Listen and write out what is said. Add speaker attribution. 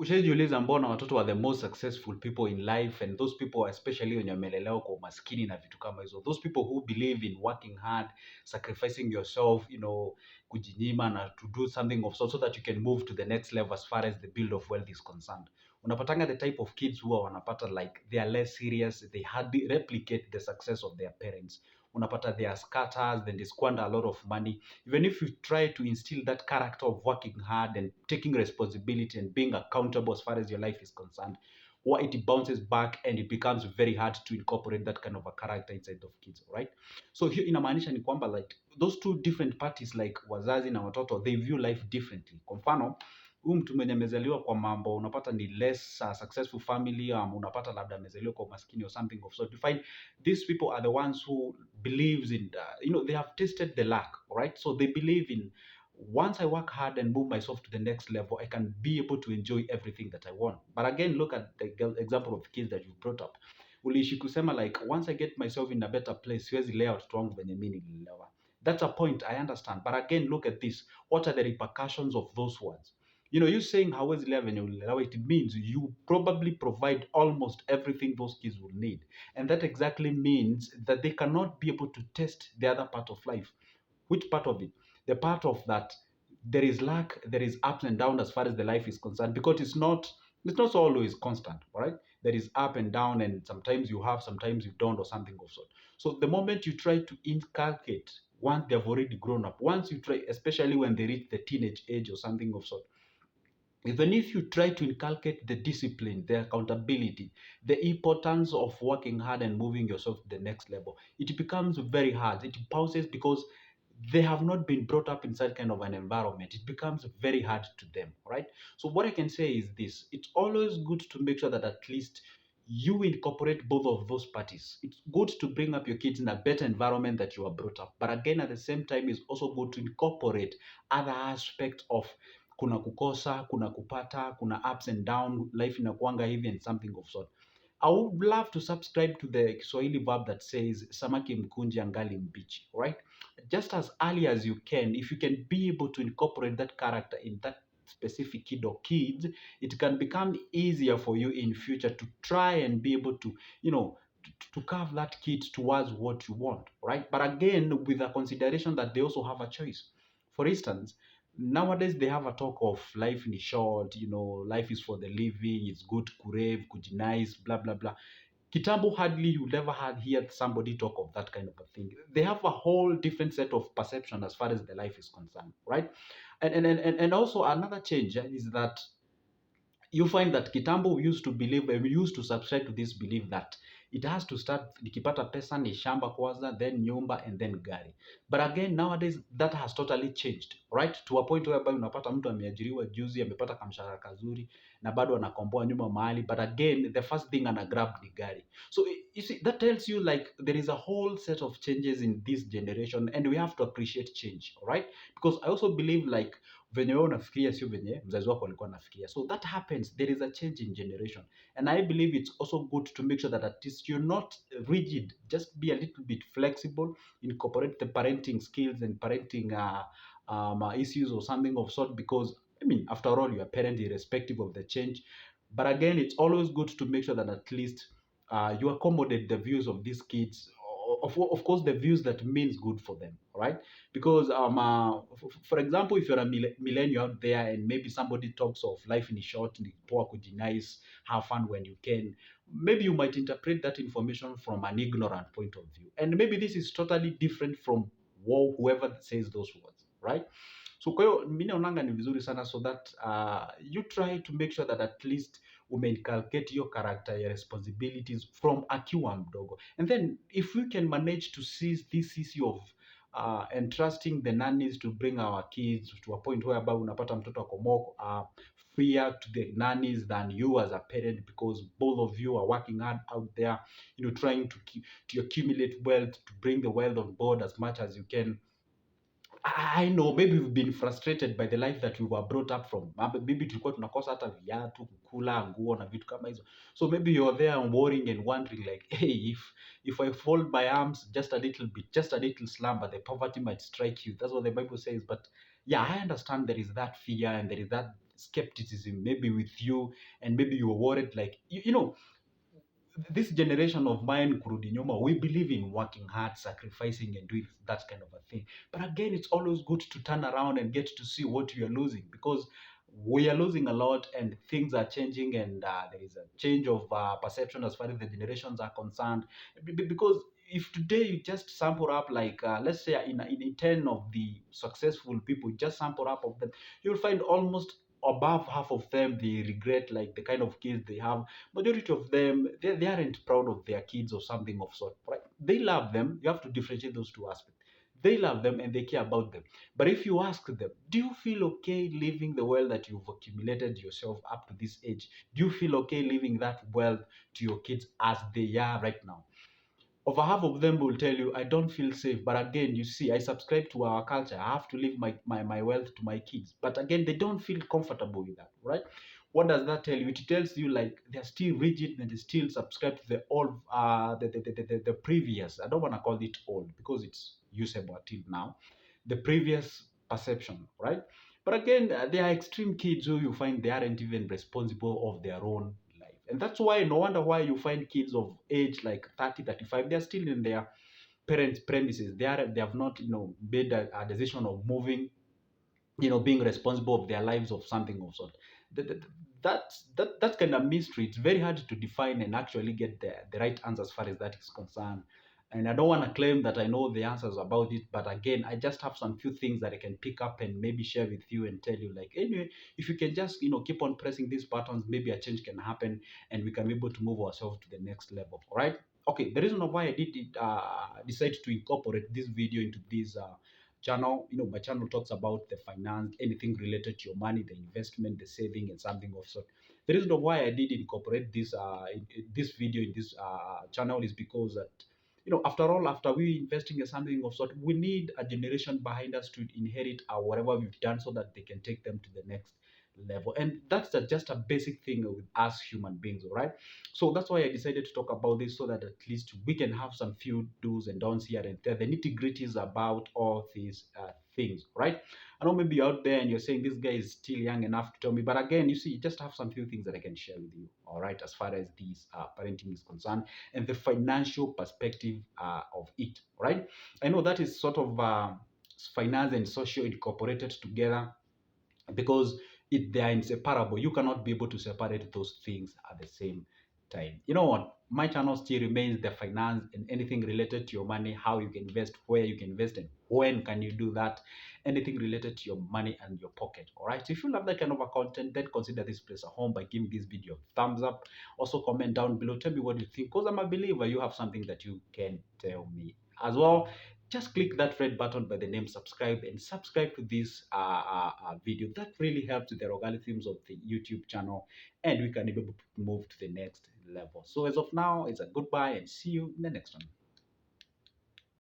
Speaker 1: Ushajiuliza mbona watoto are the most successful people in life, and those people especially wenye wamelelewa kwa umaskini na vitu kama hizo, those people who believe in working hard, sacrificing yourself, kujinyima na to do something of so that you can move to the next level as far as the build of wealth is concerned. Unapatanga the type of kids who wanapata like they are less serious, they hardly replicate the success of their parents. Unapata they are scatters, then they squander a lot of money. Even if you try to instill that character of working hard and taking responsibility and being accountable as far as your life is concerned, or it bounces back and it becomes very hard to incorporate that kind of a character inside of kids, right? So hiyo inamaanisha ni kwamba like those two different parties like wazazi na watoto, they view life differently. Kwa mfano, huyu mtu mwenye amezaliwa kwa mambo unapata ni less successful family, unapata labda amezaliwa kwa umaskini or something of sort, you find these people are the ones who believes in they have tasted the luck, right? So they believe in, once I work hard and move myself to the next level, I can be able to enjoy everything that I want. But again, look at the example of kids that you brought up. Uliishi kusema like, once I get myself in a better place, siwezi lea watoto wangu venye mimi nililelewa. That's a point, I understand. But again, look at this. What are the repercussions of those words? You saying hawezi lea venye ulilelewa, it means you probably provide almost everything those kids will need. And that exactly means that they cannot be able to test the other part of life. Which part of it? The part of that there is luck, there is ups and downs as far as the life is concerned, because it's not always constant, right? There is up and down, and sometimes you have, sometimes you don't, or something of sort. So the moment you try to inculcate, once they've already grown up, once you try, especially when they reach the teenage age or something of sort, even if you try to inculcate the discipline, the accountability, the importance of working hard and moving yourself to the next level, it becomes very hard. It pauses because they have not been brought up in such kind of an environment. It becomes very hard to them, right? So what I can say is this: it's always good to make sure that at least you incorporate both of those parties. It's good to bring up your kids in a better environment that you are brought up. But again, at the same time, it's also good to incorporate other aspects of kuna kukosa, kuna kupata, kuna ups and down, life inakuanga hivi and something of sort. I would love to subscribe to the Kiswahili verb that says samaki mkunje angali mbichi, right? Just as early as you can, if you can be able to incorporate that character in that specific kid or kids, it can become easier for you in future to try and be able to, to carve that kid towards what you want, right? But again, with a consideration that they also have a choice. For instance, nowadays they have a talk of life in short, life is for the living, it's good to kurave, kujinice, blah, blah, blah. Kitambo, hardly you'll ever hear somebody talk of that kind of a thing. They have a whole different set of perception as far as the life is concerned, right? And also another change is that you find that kitambo we used to subscribe to this belief that it has to start, nikipata pesa ni shamba kwanza, then nyumba, and then gari. But again, nowadays that has totally changed, right? To a point whereby unapata mtu ameajiriwa juzi, amepata kamshahara kazuri na bado anakomboa nyumba mahali, but again the first thing ana grab ni gari. So you see, that tells you like there is a whole set of changes in this generation, and we have to appreciate change, right? Because I also believe like venye wewe unafikiria sio venye mzazi wako alikuwa anafikiria. So that happens, there is a change in generation, and I believe it's also good to make sure that at least you're not rigid, just be a little bit flexible, incorporate the parenting skills and parenting issues or something of sort, because I mean, after all, you are parent irrespective of the change. But again, it's always good to make sure that at least you accommodate the views of these kids, of course the views that means good for them, right? Because for example, if you're a millennial out there and maybe somebody talks of life in short, ni poa kujinice, have fun when you can, maybe you might interpret that information from an ignorant point of view, and maybe this is totally different from whoever says those words, right? So kwa hiyo mimi naonanga ni vizuri sana, so that you try to make sure that at least umeinculcate your character, your responsibilities from akiwa mdogo. And then if we can manage to seize this issue of entrusting the nannies to bring our kids to a point whereby unapata mtoto ako more freer to the nannies than you as a parent, because both of you are working hard out there, trying to accumulate wealth, to bring the wealth on board as much as you can. I know maybe we've been frustrated by the life that we were brought up from. Maybe tulikuwa tunakosa hata viatu, kukula, nguo na vitu kama hizo. So maybe you're there worrying and wondering like, hey, if I fold my arms just a little bit, just a little slumber, the poverty might strike you. That's what the Bible says. But yeah, I understand there is that fear and there is that skepticism maybe with you, and maybe you were worried, like, you know, this generation of mine, kurudi nyuma, we believe in working hard, sacrificing, and doing that kind of a thing. But again, it's always good to turn around and get to see what you are losing, because we are losing a lot and things are changing, and there is a change of perception as far as the generations are concerned. Because if today you just sample up, like, let's say in 10 of the successful people, just sample up of them, you'll find almost above half of them they regret like the kind of kids they have. Majority of them, they aren't proud of their kids or something of sort, right? They love them. You have to differentiate those two aspects. They love them and they care about them. But if you ask them, do you feel okay living the wealth that you've accumulated yourself up to this age? Do you feel okay leaving that wealth to your kids as they are right now? Over half of them will tell you, I don't feel safe. But again, you see, I subscribe to our culture. I have to leave my wealth to my kids. But again, they don't feel comfortable with that, right? What does that tell you? It tells you like they're still rigid and they still subscribe to the old, the previous. I don't want to call it old because it's usable until now. The previous perception, right? But again, there are extreme kids who you find they aren't even responsible of their own life. And that's why, no wonder why you find kids of age like 30, 35, they're still in their parents' premises. They have not, made a decision of moving, being responsible of their lives of something of sort. That, that's kind of mystery. It's very hard to define and actually get the right answer as far as that is concerned. And I don't want to claim that I know the answers about it, but again, I just have some few things that I can pick up and maybe share with you and tell you, like, anyway, if you can just, keep on pressing these buttons, maybe a change can happen and we can be able to move ourselves to the next level. All right. Okay. The reason why I did it, decide to incorporate this video into this channel. My channel talks about the finance, anything related to your money, the investment, the saving, and something of sort. The reason why I did incorporate this this video in this channel is because that, after all, after we investing in something of sort, we need a generation behind us to inherit whatever we've done, so that they can take them to the next level. And that's just a basic thing with us human beings, all right? So that's why I decided to talk about this, so that at least we can have some few do's and don'ts here and there, the nitty gritties about all these things, right? I know maybe you're out there and you're saying this guy is still young enough to tell me, but again, you see, you just have some few things that I can share with you, all right, as far as these parenting is concerned and the financial perspective of it, right? I know that is sort of finance and social incorporated together, because they are inseparable. You cannot be able to separate those things at the same time. You know what? My channel still remains the finance and anything related to your money, how you can invest, where you can invest, and when can you do that. Anything related to your money and your pocket. All right. So if you love that kind of a content, then consider this place a home by giving this video a thumbs up. Also, comment down below. Tell me what you think, because I'm a believer you have something that you can tell me as well. Just click that red button by the name subscribe and subscribe to this video. That really helps with the algorithms of the YouTube channel, and we can be able to move to the next level. So as of now, it's a goodbye and see you in the next one.